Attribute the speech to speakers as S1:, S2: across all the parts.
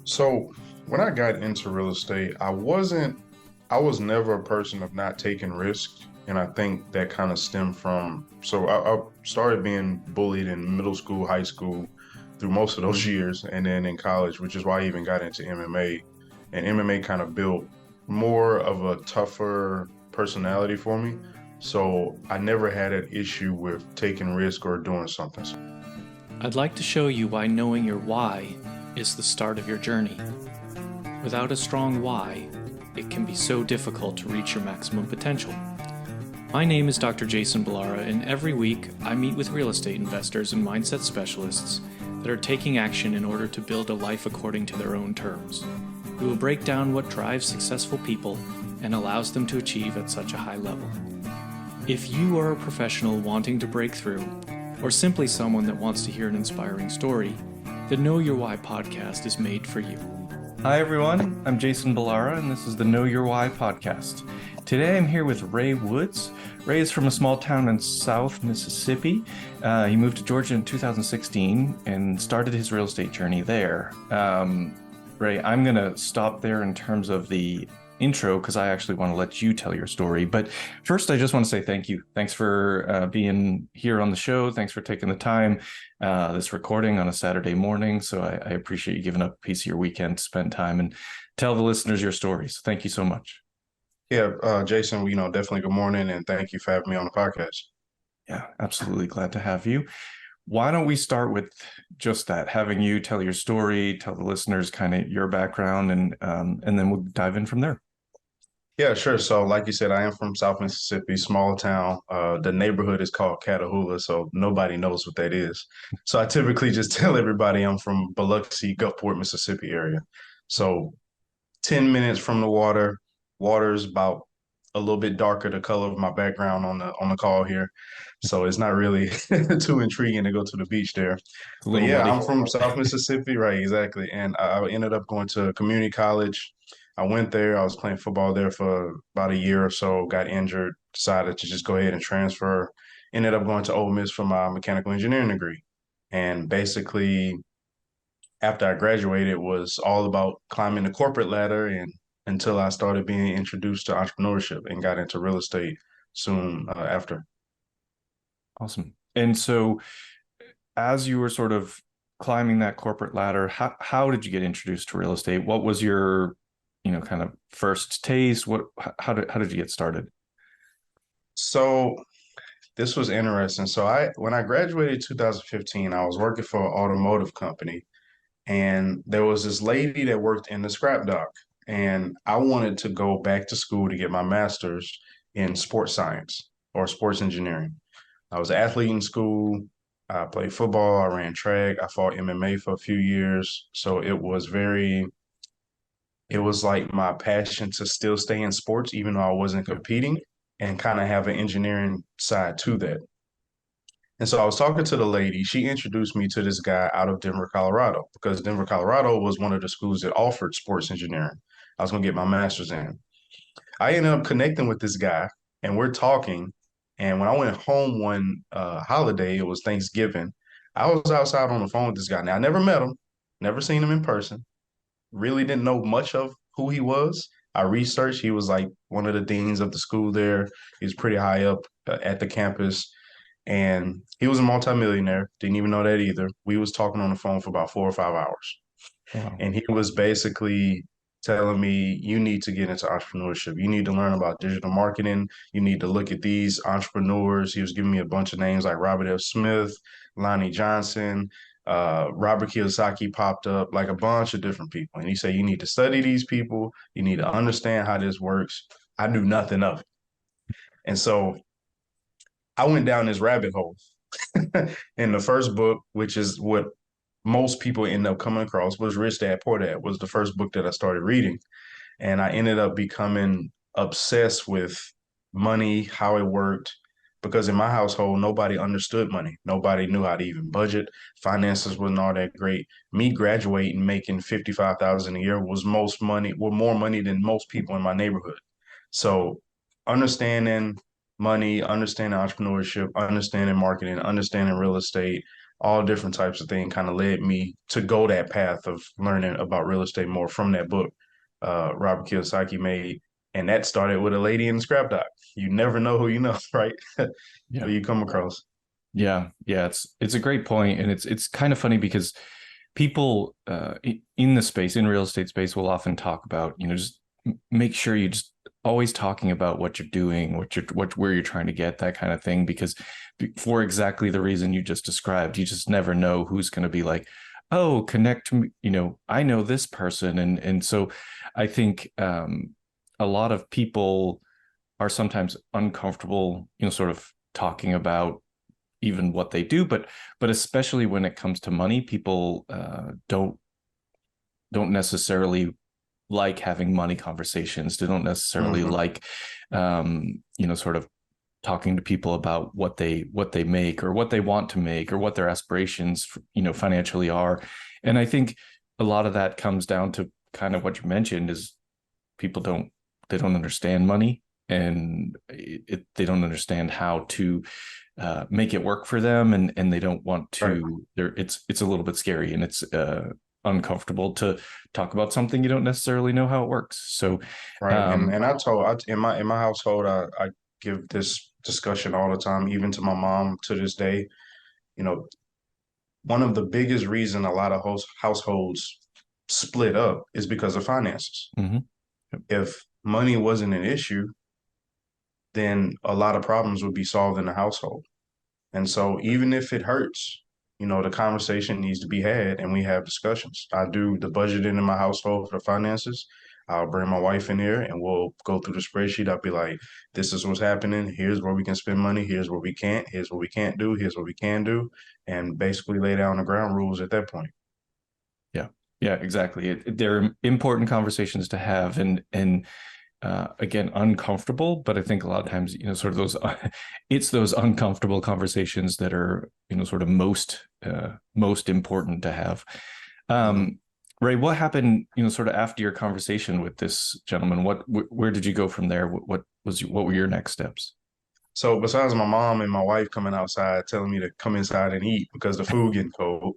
S1: So when I got into real estate, I was never a person of not taking risks. And I think that kind of stemmed from, I started being bullied in middle school, high school, through most of those years, and then in college, which is why I even got into MMA. And MMA kind of built more of a tougher personality for me. So I never had an issue with taking risk or doing something.
S2: I'd like to show you why knowing your why is the start of your journey. Without a strong why, it can be so difficult to reach your maximum potential. My name is Dr. Jason Ballara, and every week I meet with real estate investors and mindset specialists that are taking action in order to build a life according to their own terms. We will break down what drives successful people and allows them to achieve at such a high level. If you are a professional wanting to break through, or simply someone that wants to hear an inspiring story, the Know Your Why podcast is made for you.
S3: Hi, everyone. I'm Jason Ballara, and this is the Know Your Why podcast. Today, I'm here with Ray Woods. Ray is from a small town in South Mississippi. He moved to Georgia in 2016 and started his real estate journey there. Ray, I'm going to stop there in terms of the intro because I actually want to let you tell your story. But first, I just want to say thank you. Thanks for being here on the show. Thanks for taking the time, this recording on a Saturday morning. So I appreciate you giving up a piece of your weekend to spend time and tell the listeners your stories. Thank you so much.
S1: Yeah, Jason, definitely good morning and thank you for having me on the podcast.
S3: Yeah, absolutely glad to have you. Why don't we start with just that, having you tell your story, tell the listeners kind of your background, and then we'll dive in from there.
S1: Yeah, sure. So, like you said, I am from South Mississippi, small town. The neighborhood is called Catahoula, so nobody knows what that is. So, I typically just tell everybody I'm from Biloxi, Gulfport, Mississippi area. So, 10 minutes from the water. Water's about a little bit darker the color of my background on the call here. So, it's not really too intriguing to go to the beach there.
S3: It's a
S1: But
S3: little
S1: yeah,
S3: muddy.
S1: I'm from South Mississippi, right? Exactly. And I ended up going to community college. I went there. I was playing football there for about a year or so, got injured, decided to just go ahead and transfer. Ended up going to Ole Miss for my mechanical engineering degree. And basically, after I graduated, it was all about climbing the corporate ladder and until I started being introduced to entrepreneurship and got into real estate soon after.
S3: Awesome. And so, as you were sort of climbing that corporate ladder, how did you get introduced to real estate? What was your, kind of first taste? How did you get started?
S1: So this was interesting. So when I graduated 2015, I was working for an automotive company and there was this lady that worked in the scrap dock and I wanted to go back to school to get my master's in sports science or sports engineering. I was an athlete in school. I played football, I ran track, I fought MMA for a few years. So it was like my passion to still stay in sports, even though I wasn't
S3: Yeah.
S1: competing, and kind of have an engineering side to that. And so I was talking to the lady. She introduced me to this guy out of Denver, Colorado, because Denver, Colorado was one of the schools that offered sports engineering. I was going to get my master's in. I ended up connecting with this guy, and we're talking. And when I went home one holiday, it was Thanksgiving. I was outside on the phone with this guy. Now, I never met him, never seen him in person, really didn't know much of who he was. I researched. He was like one of the deans of the school there. He was pretty high up at the campus, and he was a multimillionaire. Didn't even know that either. We was talking on the phone for about 4 or 5 hours,
S3: Wow.
S1: and he was basically telling me, you need to get into entrepreneurship. You need to learn about digital marketing. You need to look at these entrepreneurs. He was giving me a bunch of names like Robert F. Smith, Lonnie Johnson, Robert Kiyosaki popped up, like a bunch of different people. And he said, you need to study these people. You need to understand how this works. I knew nothing of it. And so I went down this rabbit hole. In the first book, which is what most people end up coming across, was Rich Dad Poor Dad, was the first book that I started reading. And I ended up becoming obsessed with money, how it worked, because in my household, nobody understood money. Nobody knew how to even budget. Finances wasn't all that great. Me graduating, making 55,000 a year was more money than most people in my neighborhood. So understanding money, understanding entrepreneurship, understanding marketing, understanding real estate, all different types of things kind of led me to go that path of learning about real estate more from that book Robert Kiyosaki made. And that started with a lady in the scrap dock. You never know who you know, right?
S3: Yeah.
S1: Who you come across.
S3: Yeah, yeah, it's a great point, and it's kind of funny because people in the space, in real estate space, will often talk about, just make sure you just always talking about what you're doing, where you're trying to get, that kind of thing, because for exactly the reason you just described, you just never know who's going to be like, oh, connect me, I know this person, and so I think a lot of people are sometimes uncomfortable, sort of talking about even what they do, but especially when it comes to money, people don't necessarily like having money conversations. They don't necessarily
S1: Hmm.
S3: like sort of talking to people about what they make or what they want to make or what their aspirations financially are. And I think a lot of that comes down to kind of what you mentioned is people don't understand money, and they don't understand how to make it work for them, and they don't want
S1: Right.
S3: to. It's a little bit scary, and it's uncomfortable to talk about something you don't necessarily know how it works. So,
S1: Right. And in my household, I give this discussion all the time, even to my mom to this day. You know, one of the biggest reason a lot of households split up is because of finances.
S3: mhm.
S1: If money wasn't an issue, then a lot of problems would be solved in the household. And so even if it hurts, the conversation needs to be had and we have discussions. I do the budgeting in my household for the finances. I'll bring my wife in here and we'll go through the spreadsheet. I'll be like, this is what's happening. Here's where we can spend money. Here's where we can't. Here's what we can't do. Here's what we can do. And basically lay down the ground rules at that point.
S3: Yeah, yeah, exactly. They're important conversations to have, and again, uncomfortable. But I think a lot of times, sort of those, it's those uncomfortable conversations that are, sort of most important to have.
S1: Mhm.
S3: Um, Ray, what happened, sort of after your conversation with this gentleman? Where did you go from there? What were your next steps?
S1: So besides my mom and my wife coming outside telling me to come inside and eat because the food getting cold,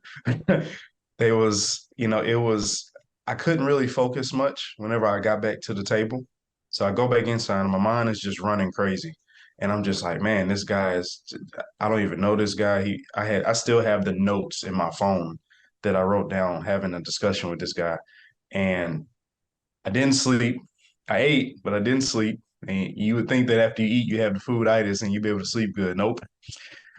S1: it was I couldn't really focus much whenever I got back to the table. So I go back inside and my mind is just running crazy. And I'm just like, man, this guy is I don't even know this guy. I still have the notes in my phone that I wrote down having a discussion with this guy. And I didn't sleep. I ate, but I didn't sleep. And you would think that after you eat, you have the fooditis and you'd be able to sleep good. Nope.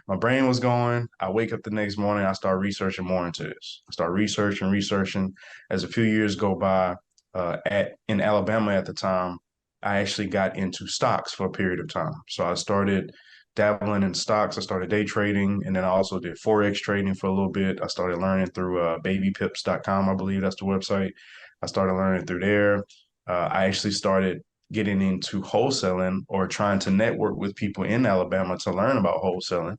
S1: My brain was going. I wake up the next morning. I start researching more into this. I start researching. As a few years go by, at in Alabama at the time, I actually got into stocks for a period of time. So I started dabbling in stocks. I started day trading, and then I also did forex trading for a little bit. I started learning through babypips.com, I believe that's the website. I started learning through there. I actually started getting into wholesaling or trying to network with people in Alabama to learn about wholesaling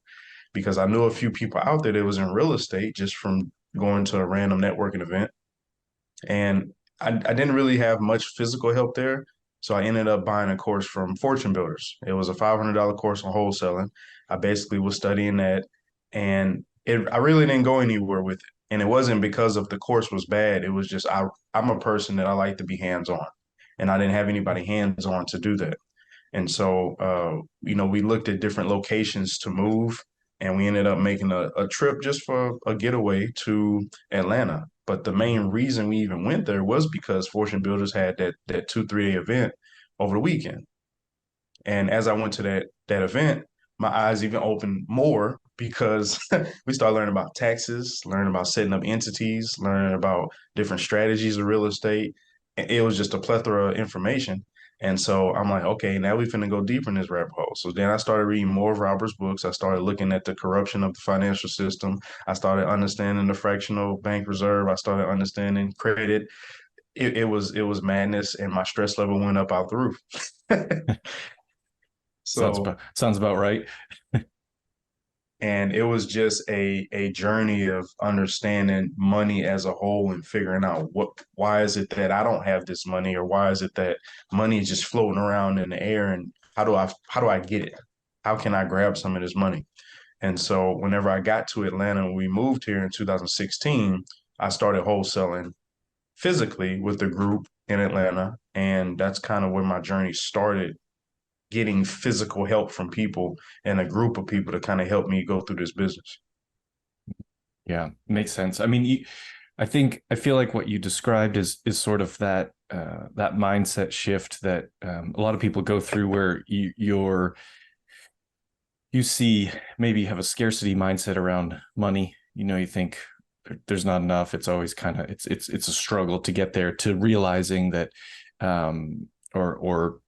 S1: because I knew a few people out there that was in real estate just from going to a random networking event. And I didn't really have much physical help there. So I ended up buying a course from Fortune Builders. It was a $500 course on wholesaling. I basically was studying that and I really didn't go anywhere with it. And it wasn't because of the course was bad. It was just I'm a person that I like to be hands on. And I didn't have anybody hands on to do that. And so, we looked at different locations to move, and we ended up making a trip just for a getaway to Atlanta. But the main reason we even went there was because Fortune Builders had that 2 3 day event over the weekend. And as I went to that event, my eyes even opened more because we started learning about taxes, learning about setting up entities, learning about different strategies of real estate. It was just a plethora of information. And so I'm like, okay, now we finna go deeper in this rabbit hole. So then I started reading more of Robert's books. I started looking at the corruption of the financial system. I started understanding the fractional bank reserve. I started understanding credit. It was madness, and my stress level went up out the roof. So
S3: Sounds about right.
S1: and it was just a journey of understanding money as a whole and figuring out why is it that I don't have this money, or why is it that money is just floating around in the air, and how do I get it? How can I grab some of this money? And so whenever I got to Atlanta and we moved here in 2016, I started wholesaling physically with the group in Atlanta. And that's kind of where my journey started, getting physical help from people and a group of people to kind of help me go through this business.
S3: Yeah, makes sense. I mean, I feel like what you described is sort of that that mindset shift that a lot of people go through, where you see maybe have a scarcity mindset around money. You know, you think there's not enough. It's always kind of it's a struggle to get there, to realizing that or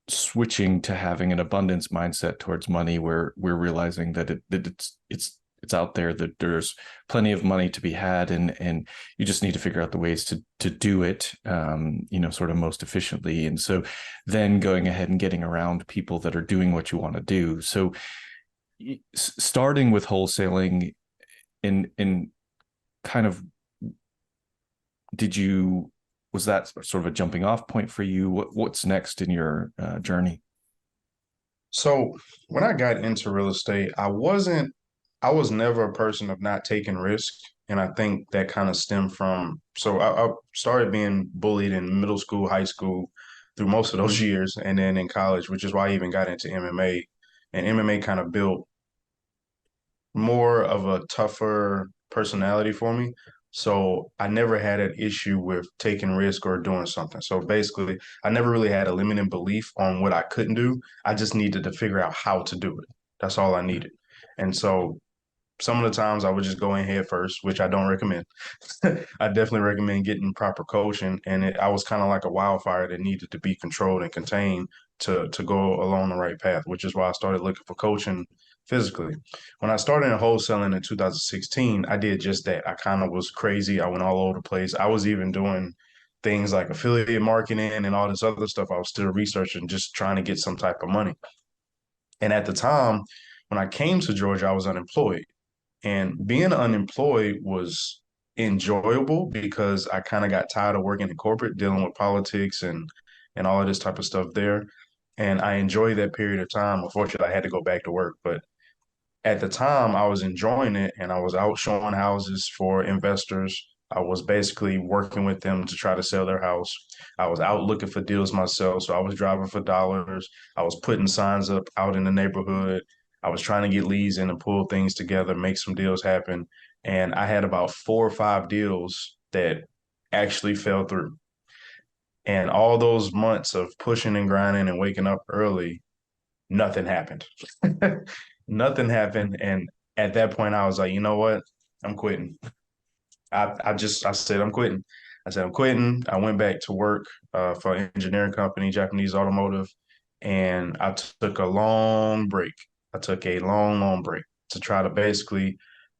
S3: switching to having an abundance mindset towards money, where we're realizing that it's out there, that there's plenty of money to be had, and you just need to figure out the ways to do it, sort of most efficiently. And so then going ahead and getting around people that are doing what you want to do. So starting with wholesaling, in kind of, was that sort of a jumping off point for you? What's next in your journey?
S1: So when I got into real estate, I was never a person of not taking risk. And I think that kind of stemmed from, I started being bullied in middle school, high school, through most of those years, and then in college, which is why I even got into MMA. And MMA kind of built more of a tougher personality for me. So I never had an issue with taking risk or doing something. So basically, I never really had a limiting belief on what I couldn't do. I just needed to figure out how to do it. That's all I needed. And so some of the times I would just go in head first, which I don't recommend. I definitely recommend getting proper coaching. And I was kind of like a wildfire that needed to be controlled and contained to go along the right path, which is why I started looking for coaching physically. When I started in wholesaling in 2016, I did just that. I kind of was crazy. I went all over the place. I was even doing things like affiliate marketing and all this other stuff. I was still researching, just trying to get some type of money. And at the time, when I came to Georgia, I was unemployed. And being unemployed was enjoyable because I kind of got tired of working in corporate, dealing with politics and all of this type of stuff there. And I enjoyed that period of time. Unfortunately, I had to go back to work, but at the time I was enjoying it and I was out showing houses for investors. I was basically working with them to try to sell their house. I was out looking for deals myself. So I was driving for dollars. I was putting signs up out in the neighborhood. I was trying to get leads in and pull things together, make some deals happen. And I had about 4 or 5 deals that actually fell through. And all those months of pushing and grinding and waking up early, nothing happened. Nothing happened. And at that point, I was like, you know what? I'm quitting. I said, I'm quitting. I said, I'm quitting. I went back to work for an engineering company, Japanese automotive, and I took a long break. I took a long, long break to try to basically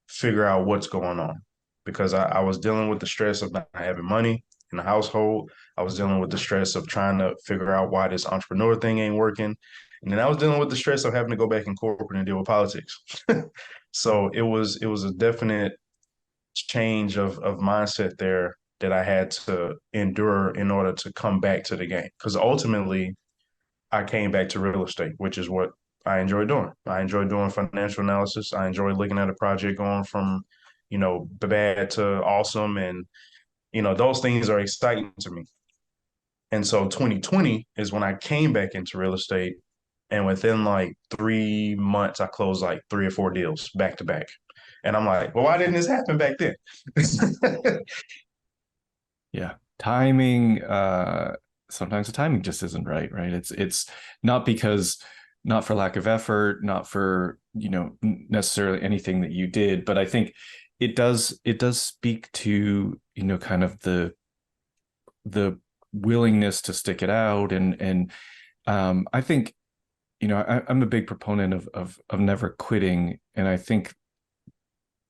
S1: figure out what's going on because I was dealing with the stress of not having money in the household. I was dealing with the stress of trying to figure out why this entrepreneur thing ain't working. And then I was dealing with the stress of having to go back in corporate and deal with politics. So it was a definite change of mindset there that I had to endure in order to come back to the game. Because ultimately, I came back to real estate, which is what I enjoy doing. I enjoy doing financial analysis. I enjoy looking at a project going from, bad to awesome. And, those things are exciting to me. And so 2020 is when I came back into real estate. And within like 3 months, I closed like 3 or 4 deals back to back. And I'm like, well, why didn't this happen back then?
S3: Yeah, timing. Sometimes the timing just isn't right. It's not because, not for lack of effort, not for necessarily anything that you did, but I think it does speak to kind of the willingness to stick it out. And I think I'm a big proponent of never quitting, and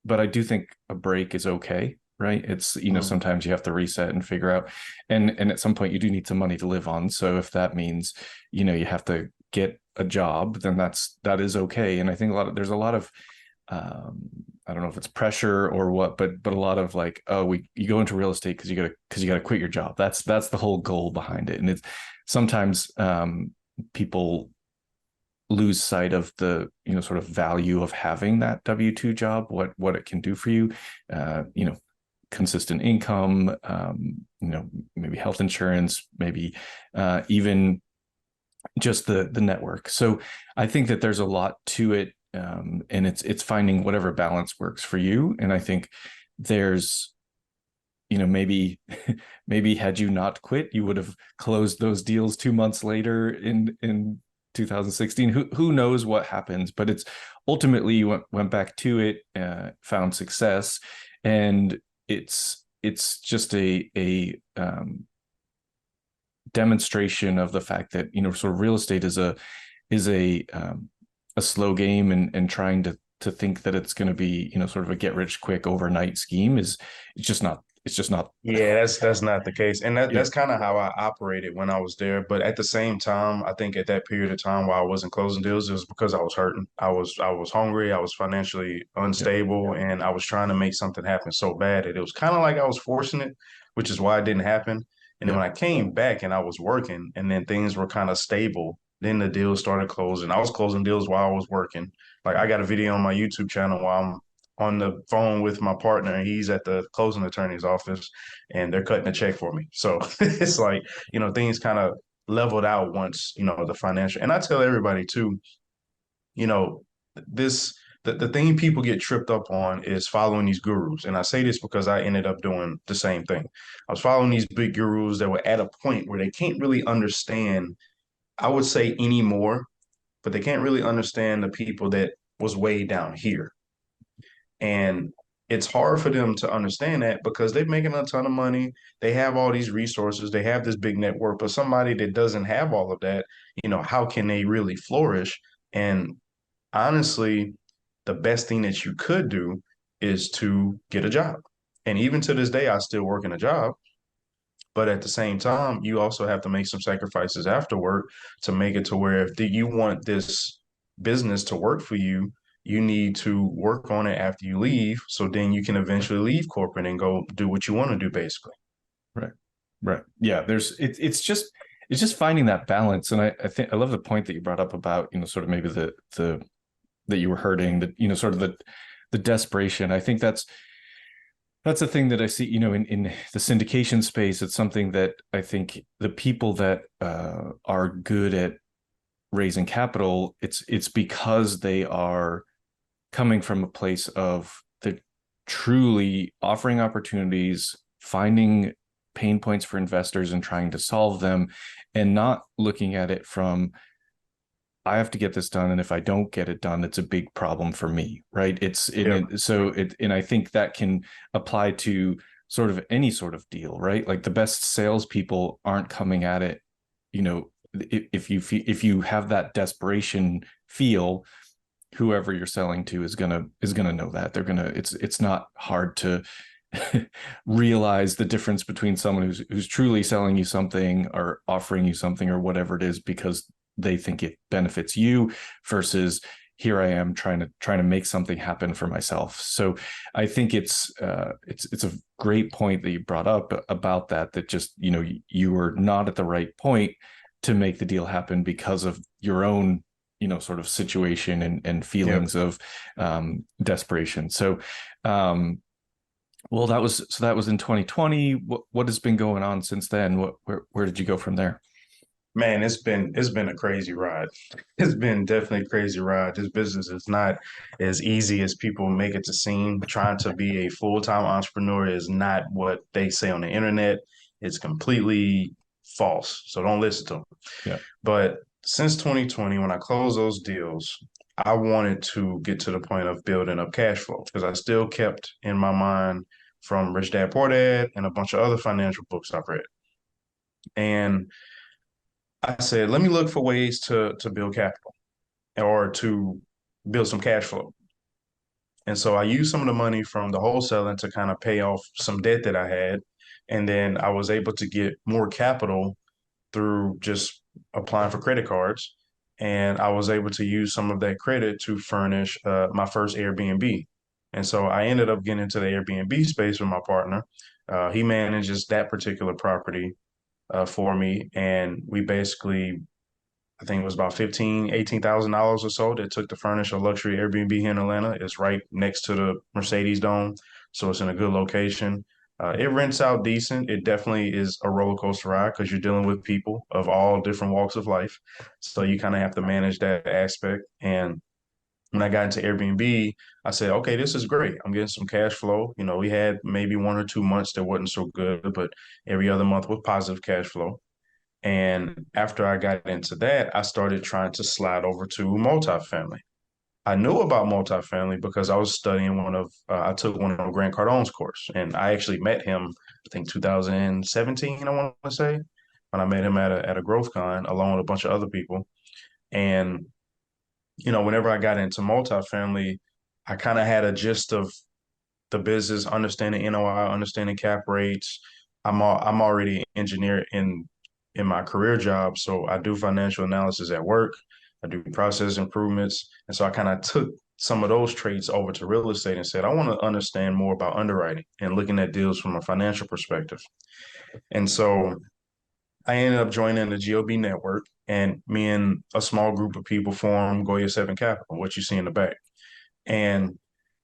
S3: but I do think a break is okay, right? It's
S1: Mhm.
S3: sometimes you have to reset and figure out, and at some point you do need some money to live on. So if that means you have to get a job, then that is okay. And I think there's a lot of I don't know if it's pressure or what, but a lot of like, oh, you go into real estate because you gotta quit your job. That's the whole goal behind it. And it's sometimes people lose sight of the, sort of value of having that W-2 job, what it can do for you, consistent income, maybe health insurance, maybe even just the network. So I think that there's a lot to it, and it's finding whatever balance works for you. And I think there's, maybe had you not quit, you would have closed those deals 2 months later in 2016. Who knows what happens? But it's ultimately you went back to it, found success, and it's just a demonstration of the fact that, sort of real estate is a slow game, and trying to think that it's going to be, sort of a get rich quick overnight scheme is it's just not.
S1: Yeah, that's not the case. And
S3: Yeah,
S1: that's kind of how I operated when I was there. But at the same time, I think at that period of time while I wasn't closing deals, it was because I was hurting. I was hungry, I was financially
S3: yeah,
S1: unstable, and I was trying to make something happen so bad that it was kind of like I was forcing it, which is why it didn't happen. And then
S3: yeah,
S1: when I came back and I was working and then things were kind of stable, then the deals started closing. I was closing deals while I was working. Like I got a video on my YouTube channel while I'm on the phone with my partner and he's at the closing attorney's office and they're cutting a check for me. So it's like, things kind of leveled out once, the financial. And I tell everybody too, you know, this the thing people get tripped up on is following these gurus. And I say this because I ended up doing the same thing. I was following these big gurus that were at a point where they can't really understand, I would say anymore, but they can't really understand the people that was way down here. And it's hard for them to understand that because they're making a ton of money. They have all these resources. They have this big network. But somebody that doesn't have all of that, how can they really flourish? And honestly, the best thing that you could do is to get a job. And even to this day, I still work in a job. But at the same time, you also have to make some sacrifices afterward to make it to where if you want this business to work for you, you need to work on it after you leave. So then you can eventually leave corporate and go do what you want to do, basically.
S3: right, right. Yeah, it's just finding that balance. And I think I love the point that you brought up about, sort of maybe the that you were hurting, that, sort of the desperation. I think that's a thing that I see, in the syndication space. It's something that I think the people that are good at raising capital, it's because they are coming from a place of the truly offering opportunities, finding pain points for investors and trying to solve them, and not looking at it from, I have to get this done, and if I don't get it done, it's a big problem for me, right? It's in
S1: Yeah.
S3: it, so it, and I think that can apply to sort of any sort of deal, right? Like the best salespeople aren't coming at it, if you have that desperation feel, whoever you're selling to is gonna know that they're gonna. It's not hard to realize the difference between someone who's truly selling you something or offering you something or whatever it is because they think it benefits you, versus here I am trying to make something happen for myself. So I think it's a great point that you brought up about that just, you were not at the right point to make the deal happen because of your own, sort of situation and
S1: Yep.
S3: feelings of desperation. So well, that was in 2020. What has been going on since then? Where did you go from there?
S1: Man, it's been a crazy ride. It's been definitely a crazy ride. This business is not as easy as people make it to seem. Trying to be a full-time entrepreneur is not what they say on the internet. It's completely false. So don't listen to them.
S3: Yeah.
S1: But since 2020, when I closed those deals, I wanted to get to the point of building up cash flow because I still kept in my mind from Rich Dad Poor Dad and a bunch of other financial books I've read. And I said, let me look for ways to build capital or to build some cash flow. And so I used some of the money from the wholesaling to kind of pay off some debt that I had. And then I was able to get more capital through just applying for credit cards. And I was able to use some of that credit to furnish my first Airbnb. And so I ended up getting into the Airbnb space with my partner. He manages that particular property for me. And we basically I think it was about $18,000 or so that took to furnish a luxury Airbnb here in Atlanta. It's right next to the Mercedes Dome, so it's in a good location. It rents out decent. It definitely is a roller coaster ride because you're dealing with people of all different walks of life. So you kind of have to manage that aspect. And when I got into Airbnb, I said, okay, this is great. I'm getting some cash flow. You know, we had maybe 1 or 2 months that wasn't so good, but every other month was positive cash flow. And after I got into that, I started trying to slide over to multifamily. I knew about multifamily because I was studying I took one of Grant Cardone's course, and I actually met him, I think 2017, I want to say, when I met him at a Growth Con along with a bunch of other people. And whenever I got into multifamily, I kind of had a gist of the business, understanding NOI, understanding cap rates. I'm already an engineer in my career job, so I do financial analysis at work. I do process improvements, and so I kind of took some of those traits over to real estate and said I want to understand more about underwriting and looking at deals from a financial perspective. And so I ended up joining the GOB network, and me and a small group of people formed Goya 7 Capital, what you see in the back. And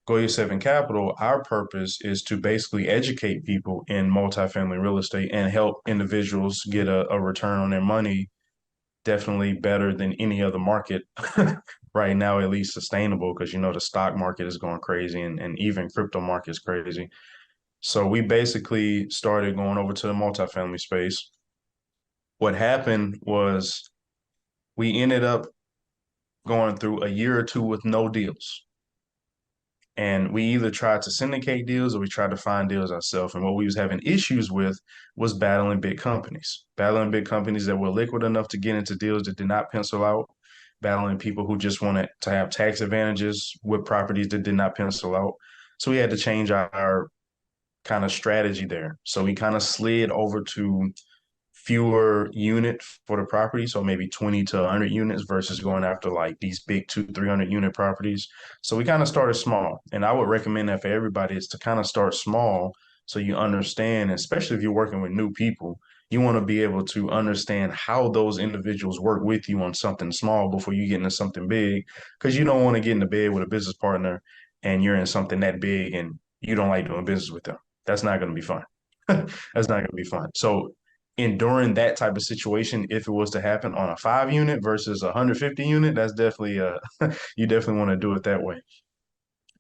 S1: Goya 7 Capital, our purpose is to basically educate people in multifamily real estate and help individuals get a return on their money definitely better than any other market right now, at least sustainable, because the stock market is going crazy and even crypto market is crazy. So we basically started going over to the multifamily space. What happened was we ended up going through a year or two with no deals. And we either tried to syndicate deals or we tried to find deals ourselves. And what we was having issues with was battling big companies that were liquid enough to get into deals that did not pencil out, battling people who just wanted to have tax advantages with properties that did not pencil out. So we had to change our kind of strategy there. So we kind of slid over to fewer unit for the property, so maybe 20 to 100 units versus going after like these big 200-300 unit properties. So we kind of started small, and I would recommend that for everybody is to kind of start small so you understand, especially if you're working with new people, you want to be able to understand how those individuals work with you on something small before you get into something big, because you don't want to get into bed with a business partner and you're in something that big and you don't like doing business with them. That's not going to be fun. That's not going to be fun. So enduring that type of situation, if it was to happen on a 5 unit versus a 150 unit, that's definitely you definitely want to do it that way.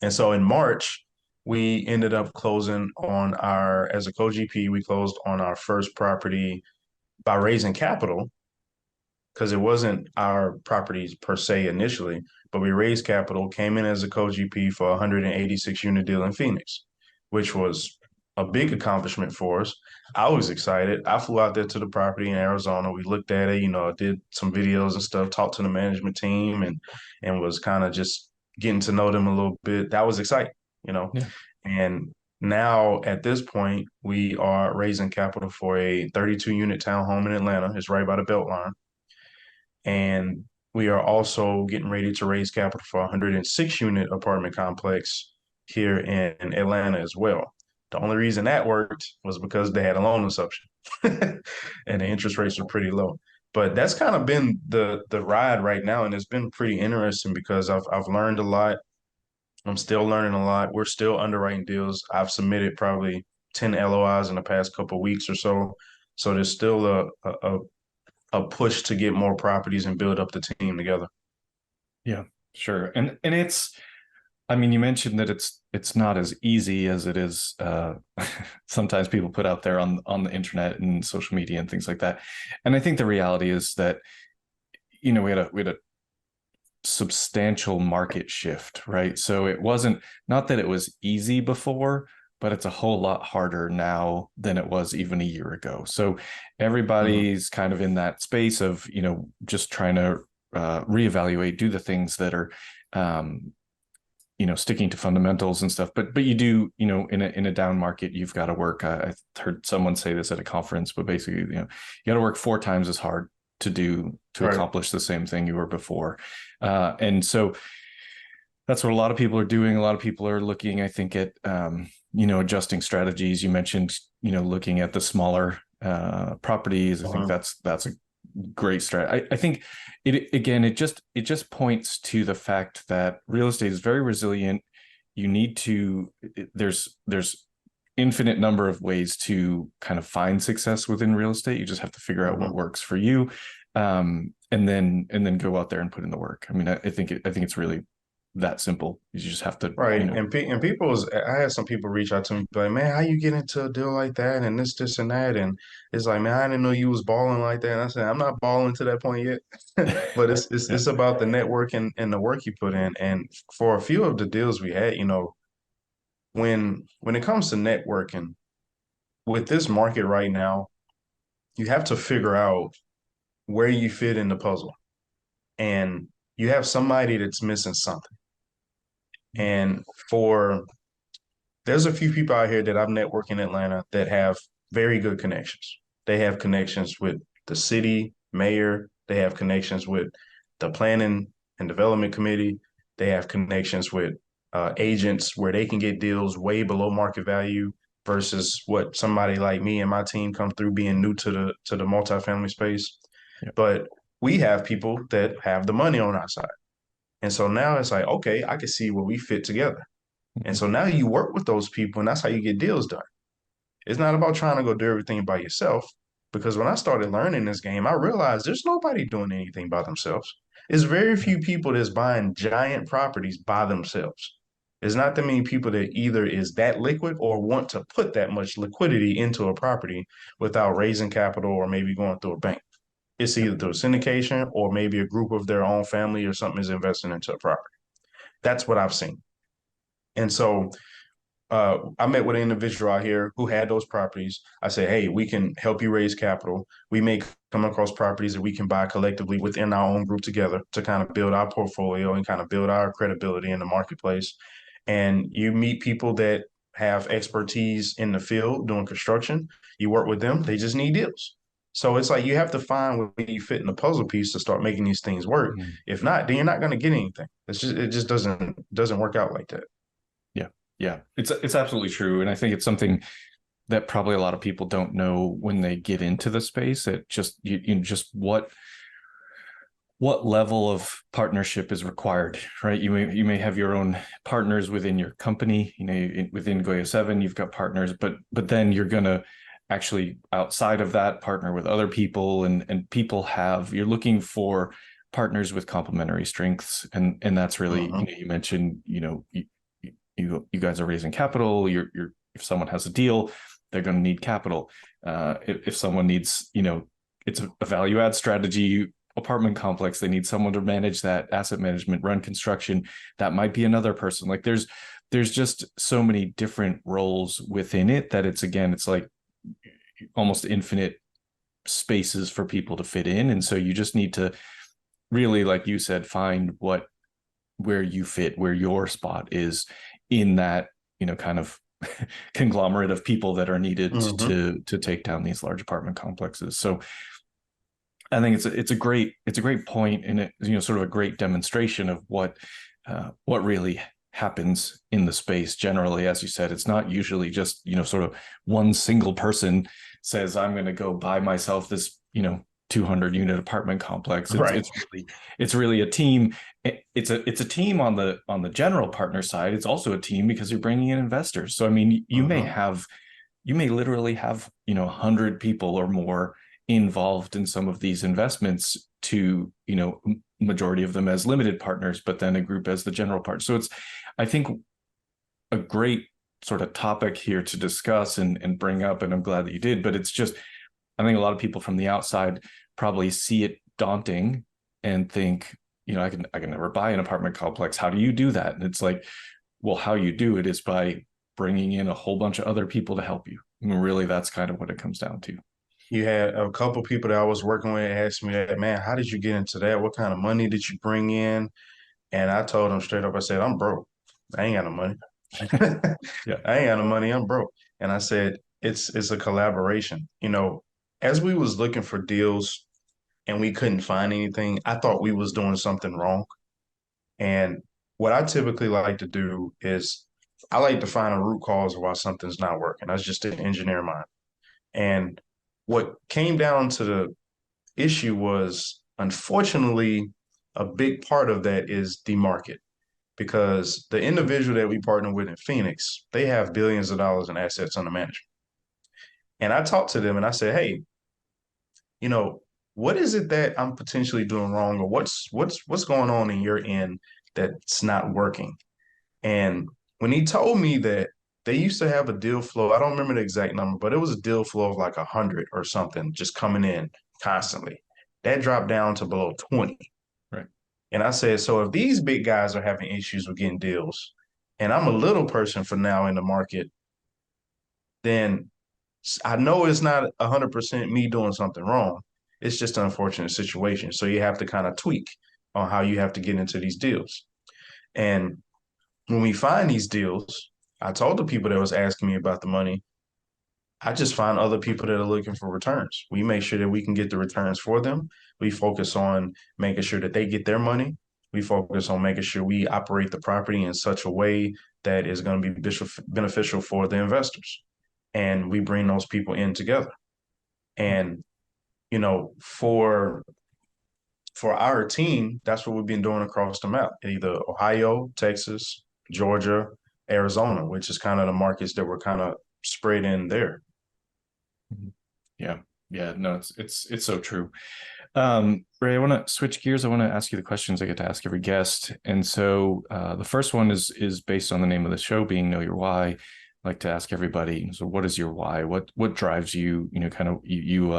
S1: And so in March, we ended up closing on as a co-GP, we closed on our first property by raising capital because it wasn't our properties per se initially, but we raised capital, came in as a co-GP for a 186 unit deal in Phoenix, which was a big accomplishment for us. I was excited. I flew out there to the property in Arizona. We looked at it, did some videos and stuff, talked to the management team and was kind of just getting to know them a little bit. That was exciting.
S3: Yeah.
S1: And now at this point, we are raising capital for a 32 unit townhome in Atlanta. It's right by the Beltline. And we are also getting ready to raise capital for a 106 unit apartment complex here in Atlanta as well. The only reason that worked was because they had a loan assumption and the interest rates are pretty low. But that's kind of been the ride right now. And it's been pretty interesting because I've learned a lot. I'm still learning a lot. We're still underwriting deals. I've submitted probably 10 LOIs in the past couple of weeks or so. So there's still a push to get more properties and build up the team together.
S3: Yeah, sure. And it's, I mean, you mentioned that it's not as easy as it is sometimes people put out there on the internet and social media and things like that. And I think the reality is that, we had a substantial market shift, right? So it wasn't, not that it was easy before, but it's a whole lot harder now than it was even a year ago. So everybody's kind of in that space of, just trying to reevaluate, do the things that are, sticking to fundamentals and stuff. But you do, in a down market, you've got to work. I heard someone say this at a conference, but basically, you got to work 4 times as hard to
S1: Right.
S3: accomplish the same thing you were before. And so that's what a lot of people are doing. A lot of people are looking, I think, at, adjusting strategies. You mentioned, looking at the smaller properties. I think that's Great strat. I think it just points to the fact that real estate is very resilient. You need to there's infinite number of ways to kind of find success within real estate. You just have to figure out what
S1: Hmm.
S3: works for you, and then go out there and put in the work. I mean, I think it's really that simple. You just have to,
S1: Right. And people's I had some people reach out to me like, man, how you get into a deal like that and this and that? And it's like, man, I didn't know you was balling like that. And I said, I'm not balling to that point yet. But
S3: yeah.
S1: it's about the network and the work you put in. And for a few of the deals we had, when it comes to networking with this market right now, you have to figure out where you fit in the puzzle. And you have somebody that's missing something. And for there's a few people out here that I've networked in Atlanta that have very good connections. They have connections with the city mayor. They have connections with the planning and development committee. They have connections with agents where they can get deals way below market value versus what somebody like me and my team come through being new to the multifamily space.
S3: Yeah.
S1: But we have people that have the money on our side. And so now it's like, okay, I can see where we fit together. And
S3: Mhm.
S1: so now you work with those people, and that's how you get deals done. It's not about trying to go do everything by yourself. Because when I started learning this game, I realized there's nobody doing anything by themselves. It's very
S3: Yeah.
S1: few people that's buying giant properties by themselves. There's not that many people that either is that liquid or want to put that much liquidity into a property without raising capital or maybe going through a bank. It's
S3: Yeah.
S1: either through syndication or maybe a group of their own family or something is investing into a property. That's what I've seen. And so I met with an individual out here who had those properties. I said, hey, we can help you raise capital. We may come across properties that we can buy collectively within our own group together to kind of build our portfolio and kind of build our credibility in the marketplace. And you meet people that have expertise in the field doing construction. You work with them, they just need deals. So it's like you have to find where you fit in the puzzle piece to start making these things work.
S3: Mhm.
S1: If not, then you're not going to get anything. It just doesn't work out like that.
S3: Yeah. Yeah. It's absolutely true. And I think it's something that probably a lot of people don't know when they get into the space. It just you just what level of partnership is required, right? You may have your own partners within your company. Within Goya 7, you've got partners, but then you're gonna actually outside of that partner with other people, and people have you're looking for partners with complementary strengths, and that's really,
S1: Hmm.
S3: you mentioned, you guys are raising capital. You're if someone has a deal, they're going to need capital. If someone needs, it's a value add strategy apartment complex, they need someone to manage that asset management, run construction. That might be another person. Like there's just so many different roles within it that it's like almost infinite spaces for people to fit in. And so you just need to really, like you said, find where you fit, where your spot is in that, kind of conglomerate of people that are needed
S1: Hmm.
S3: to take down these large apartment complexes. So I think it's a great point, and it, sort of a great demonstration of what really happens in the space generally. As you said, it's not usually just, sort of one single person says, I'm going to go buy myself this, 200 unit apartment complex. it's
S1: Right.
S3: it's really it's really a team. It's a team on the general partner side. It's also a team because you're bringing in investors. So I mean,
S1: Hmm.
S3: you may literally have, 100 people or more involved in some of these investments, to, majority of them as limited partners, but then a group as the general partner. So it's, I think, a great sort of topic here to discuss and bring up, and I'm glad that you did. But it's just, I think a lot of people from the outside probably see it daunting and think, I can never buy an apartment complex. How do you do that? And it's like, well, how you do it is by bringing in a whole bunch of other people to help you. I mean, really, that's kind of what it comes down to.
S1: You had a couple people that I was working with ask me that, man, how did you get into that? What kind of money did you bring in? And I told them straight up, I said, I'm broke. I ain't got no money.
S3: Yeah.
S1: I ain't got no money. I'm broke. And I said, it's a collaboration. As we was looking for deals and we couldn't find anything, I thought we was doing something wrong. And what I typically like to do is I like to find a root cause of why something's not working. That's just an engineer mind. And what came down to issue was, unfortunately, a big part of that is the market because the individual that we partner with in Phoenix, they have billions of dollars in assets under management. And I talked to them and I said, hey, you know, what is it that I'm potentially doing wrong, or what's going on in your end that's not working? And when he told me that they used to have a deal flow, I don't remember the exact number, but it was a deal flow of like 100 or something just coming in constantly. That dropped down to below 20.
S3: Right.
S1: And I said, so if these big guys are having issues with getting deals, and I'm a little person for now in the market, then I know it's not 100% me doing something wrong. It's just an unfortunate situation. So you have to kind of tweak on how you have to get into these deals. And when we find these deals, I told the people that was asking me about the money, I just find other people that are looking for returns. We make sure that we can get the returns for them. We focus on making sure that they get their money. We focus on making sure we operate the property in such a way that is going to be beneficial for the investors. And we bring those people in together. And, for our team, that's what we've been doing across the map, either Ohio, Texas, Georgia, Arizona, which is kind of the markets that we're kind of spread in there.
S3: Yeah. Yeah. No, it's so true. Ray, I want to switch gears. I want to ask you the questions I get to ask every guest. And so the first one is based on the name of the show being Know Your Why. I like to ask everybody, so what is your why? What drives you? Kind of you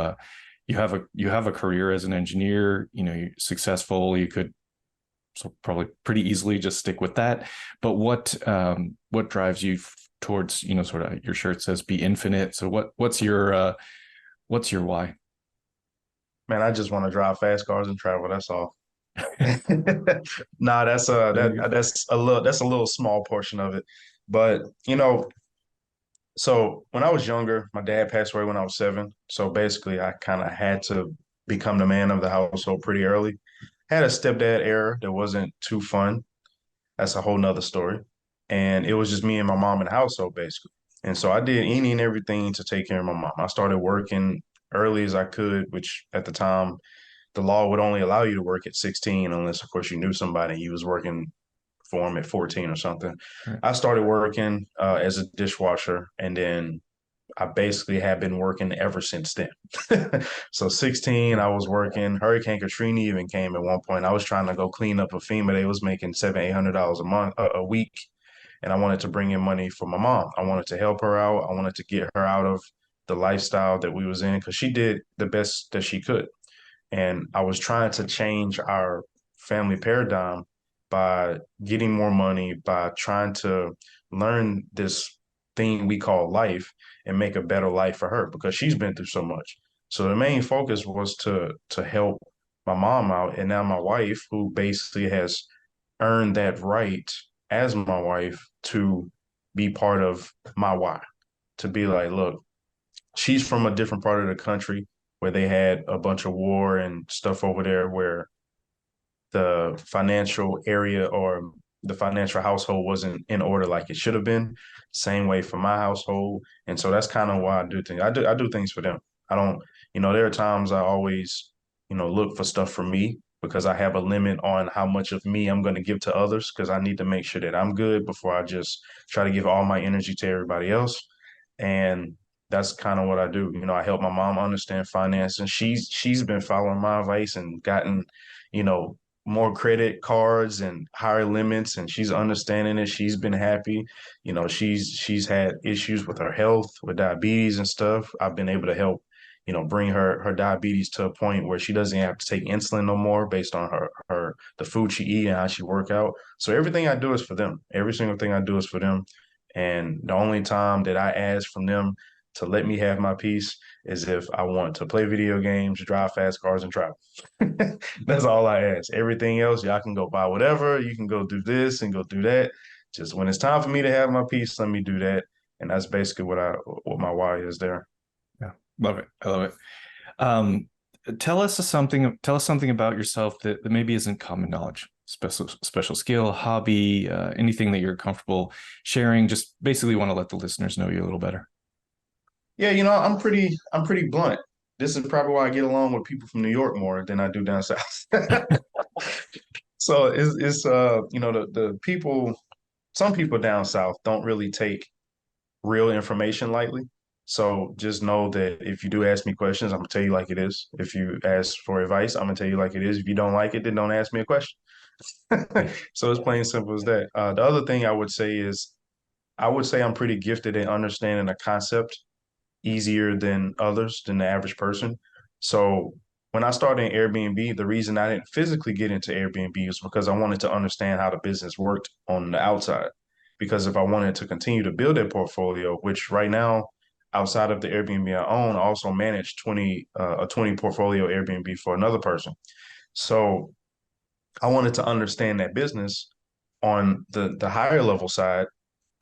S3: have a career as an engineer, you're successful. You could probably pretty easily just stick with that. But what drives you towards, sort of, your shirt says be infinite. So what's your why?
S1: Man, I just want to drive fast cars and travel. That's all. Nah, that's a little small portion of it. But so when I was younger, my dad passed away when I was 7. So basically, I kind of had to become the man of the household pretty early. Had a stepdad era that wasn't too fun. That's a whole nother story. And it was just me and my mom in the household, basically. And so I did any and everything to take care of my mom. I started working early as I could, which at the time, the law would only allow you to work at 16, unless, of course, you knew somebody and you was working for him at 14 or something.
S3: Right.
S1: I started working as a dishwasher, and then I basically have been working ever since then. So 16, I was working. Hurricane Katrina even came at one point. I was trying to go clean up a FEMA. They was making $700-800 a month, a week, and I wanted to bring in money for my mom. I wanted to help her out. I wanted to get her out of the lifestyle that we was in because she did the best that she could. And I was trying to change our family paradigm by getting more money, by trying to learn this thing we call life and make a better life for her because she's been through so much. So the main focus was to help my mom out. And now my wife, who basically has earned that right as my wife to be part of my why, to be like, look, she's from a different part of the country where they had a bunch of war and stuff over there where the financial area or the financial household wasn't in order like it should have been. Same way for my household. And so that's kind of why I do things. I do things for them. I don't, there are times I always, look for stuff for me because I have a limit on how much of me I'm going to give to others because I need to make sure that I'm good before I just try to give all my energy to everybody else. And that's kind of what I do. I help my mom understand finance, and she's been following my advice and gotten, you know, more credit cards and higher limits, and she's understanding it. She's been happy. She's had issues with her health, with diabetes and stuff. I've been able to help, bring her diabetes to a point where she doesn't have to take insulin no more based on her the food she eat and how she work out. So everything I do is for them. Every single thing I do is for them. And the only time that I ask from them to let me have my peace is if I want to play video games, drive fast cars, and travel. That's all I ask. Everything else, y'all can go buy whatever. You can go do this and go do that. Just when it's time for me to have my peace, let me do that. And that's basically what my why is there.
S3: Yeah, love it. I love it. Tell us something about yourself that maybe isn't common knowledge. Special skill, hobby, anything that you're comfortable sharing. Just basically want to let the listeners know you a little better.
S1: Yeah, I'm pretty blunt. this is probably why I get along with people from New York more than I do down south. So it's you know the people, some people down south don't really take real information lightly. So just know that if you do ask me questions, I'm gonna tell you like it is. If you ask for advice, I'm gonna tell you like it is. If you don't like it, then don't ask me a question.
S3: Yeah.
S1: So it's plain simple as that. The other thing I would say is I would say I'm pretty gifted at understanding a concept easier than others, than the average person. So when I started in Airbnb, the reason I didn't physically get into Airbnb was because I wanted to understand how the business worked on the outside. Because if I wanted to continue to build a portfolio, which right now, outside of the Airbnb I own, I also manage a 20 portfolio Airbnb for another person. So I wanted to understand that business on the higher level side,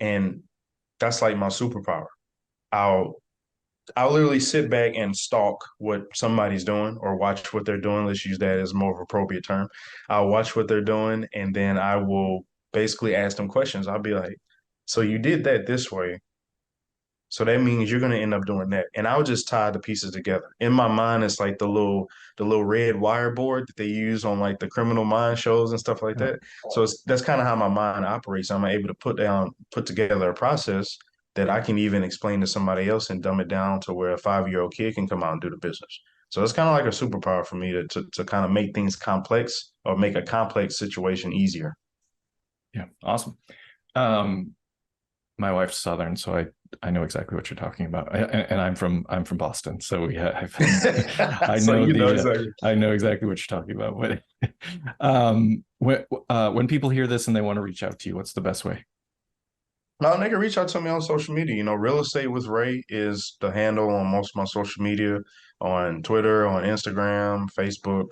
S1: and that's like my superpower. I'll I'll literally sit back and stalk what somebody's doing or watch what they're doing. Let's use that as more of an appropriate term. I'll watch what they're doing and then I will basically ask them questions. I'll be like, so you did that this way. So that means you're gonna end up doing that. And I'll just tie the pieces together. In my mind, it's like the little red wire board that they use on like the Criminal Mind shows and stuff like that. So that's kind of how my mind operates. I'm able to put together a process that I can even explain to somebody else and dumb it down to where a 5-year-old kid can come out and do the business. So it's kind of like a superpower for me to kind of make things complex or make a complex situation easier.
S3: Yeah, awesome. Um, my wife's Southern, so I know exactly what you're talking about. And I'm from Boston, so we have I
S1: So
S3: know
S1: you know
S3: the
S1: exactly.
S3: I know exactly what you're talking about. When people hear this and they want to reach out to you, what's the best way?
S1: No, they can reach out to me on social media. You know, Real Estate with Ray is the handle on most of my social media, on Twitter, on Instagram, Facebook,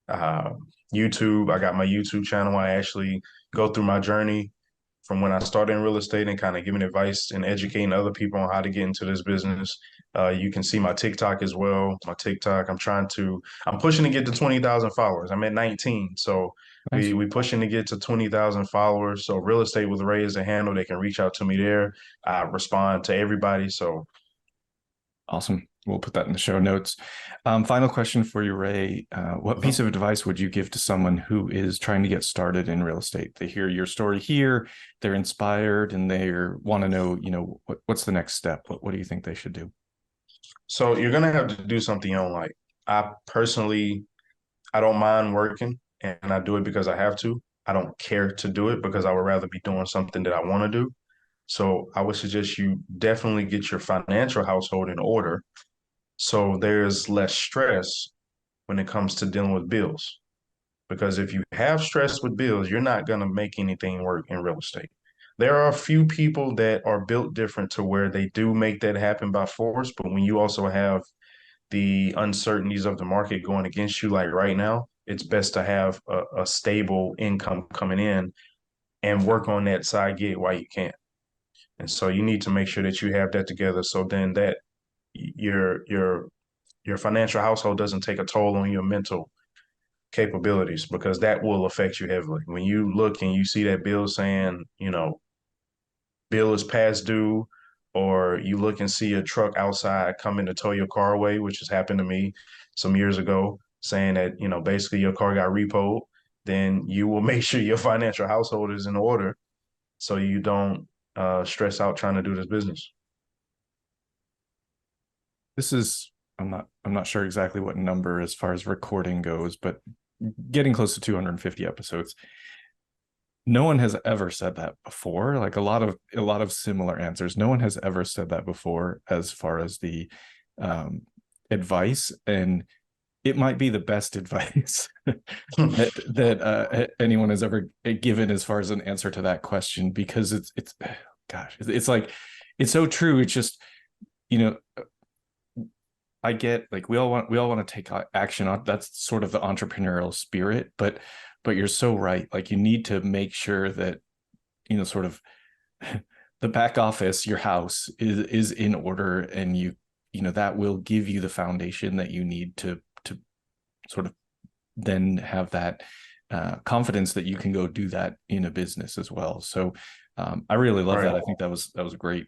S1: uh, YouTube. I got my YouTube channel. I actually go through my journey from when I started in real estate and kind of giving advice and educating other people on how to get into this business. You can see my TikTok as well. My TikTok, I'm pushing to get to 20,000 followers. I'm at 19. So
S3: Nice.
S1: we pushing to get to 20,000 followers. So Real Estate with Ray is a handle. They can reach out to me there. I respond to everybody. So
S3: Awesome. We'll put that in the show notes. Final question for you, Ray. What piece
S1: mhm.
S3: of advice would you give to someone who is trying to get started in real estate? They hear your story here, they're inspired, and they want to know, what's the next step? What do you think they should do?
S1: So you're gonna have to do something you don't like. I don't mind working and I do it because I have to. I don't care to do it because I would rather be doing something that I want to do. So I would suggest you definitely get your financial household in order so there's less stress when it comes to dealing with bills. Because if you have stress with bills, you're not going to make anything work in real estate. There are a few people that are built different to where they do make that happen by force. But when you also have the uncertainties of the market going against you, like right now, it's best to have a stable income coming in and work on that side gig while you can. And so you need to make sure that you have that together. So then that your financial household doesn't take a toll on your mental capabilities because that will affect you heavily. When you look and you see that bill saying, bill is past due, or you look and see a truck outside coming to tow your car away, which has happened to me some years ago, saying that, basically your car got repoed, then you will make sure your financial household is in order so you don't stress out trying to do this business.
S3: This is I'm not sure exactly what number as far as recording goes, but getting close to 250 episodes. No one has ever said that before. Like a lot of similar answers. No one has ever said that before as far as the um, advice, and it might be the best advice that anyone has ever given as far as an answer to that question, because it's gosh, it's like it's so true. It's just, you know I get, like, we all want to take action on, that's sort of the entrepreneurial spirit, but you're so right. Like, you need to make sure that, sort of the back office, your house is in order, and that will give you the foundation that you need to sort of then have that confidence that you can go do that in a business as well. So I really love
S1: Right.
S3: that. I think that was a great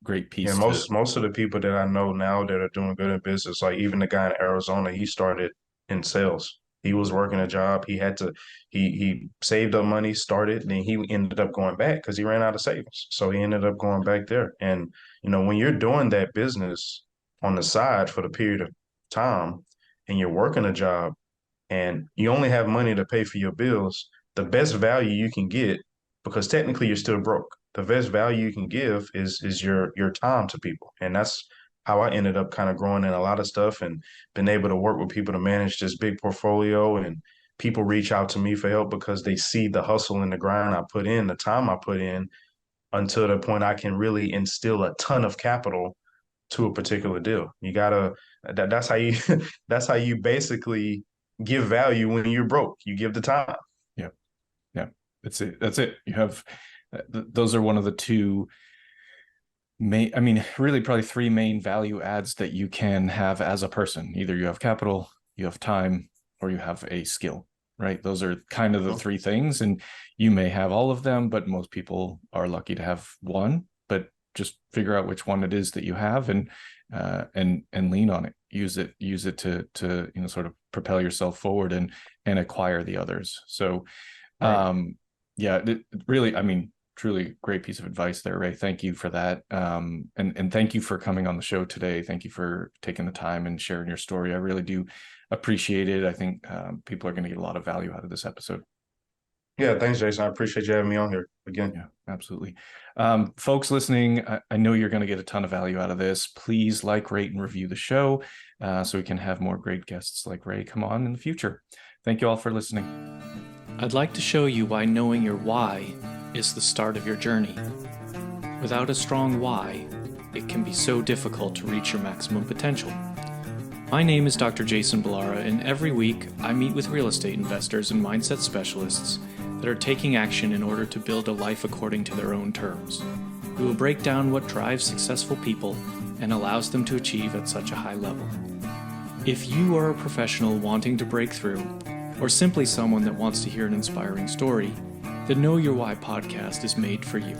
S3: great
S1: Yeah,
S3: piece to.
S1: most of the people that I know now that are doing good in business, like even the guy in Arizona, he started in sales. He was working a job. He had to he saved up money, started, and then he ended up going back because he ran out of savings. So he ended up going back there. And when you're doing that business on the side for the period of time and you're working a job and you only have money to pay for your bills, the best value you can get, because technically you're still broke, the best value you can give is your time to people. And that's how I ended up kind of growing in a lot of stuff and been able to work with people to manage this big portfolio. And people reach out to me for help because they see the hustle and the grind I put in, the time I put in, until the point I can really instill a ton of capital to a particular deal. You gotta that's how you that's how you basically give value when you're broke. You give the time.
S3: Yeah, yeah, that's it. You have those are one of the two main, I mean, really probably three main value adds that you can have as a person. Either you have capital, you have time, or you have a skill, right? Those are kind of the three things. And you may have all of them, but most people are lucky to have one. But just figure out which one it is that you have and lean on it. Use it to sort of propel yourself forward and acquire the others. So
S1: Right.
S3: yeah, really, I mean, truly great piece of advice there, Ray. Thank you for that. And thank you for coming on the show today. Thank you for taking the time and sharing your story. I really do appreciate it. I think people are going to get a lot of value out of this episode.
S1: Yeah, thanks, Jason. I appreciate you having me on here again.
S3: Yeah, absolutely. Folks listening, I know you're going to get a ton of value out of this. Please like, rate, and review the show so we can have more great guests like Ray come on in the future. Thank you all for listening.
S2: I'd like to show you why knowing your why is the start of your journey. Without a strong why, it can be so difficult to reach your maximum potential. My name is Dr. Jason Ballara, and every week I meet with real estate investors and mindset specialists that are taking action in order to build a life according to their own terms. We will break down what drives successful people and allows them to achieve at such a high level. If you are a professional wanting to break through, or simply someone that wants to hear an inspiring story, the Know Your Why podcast is made for you.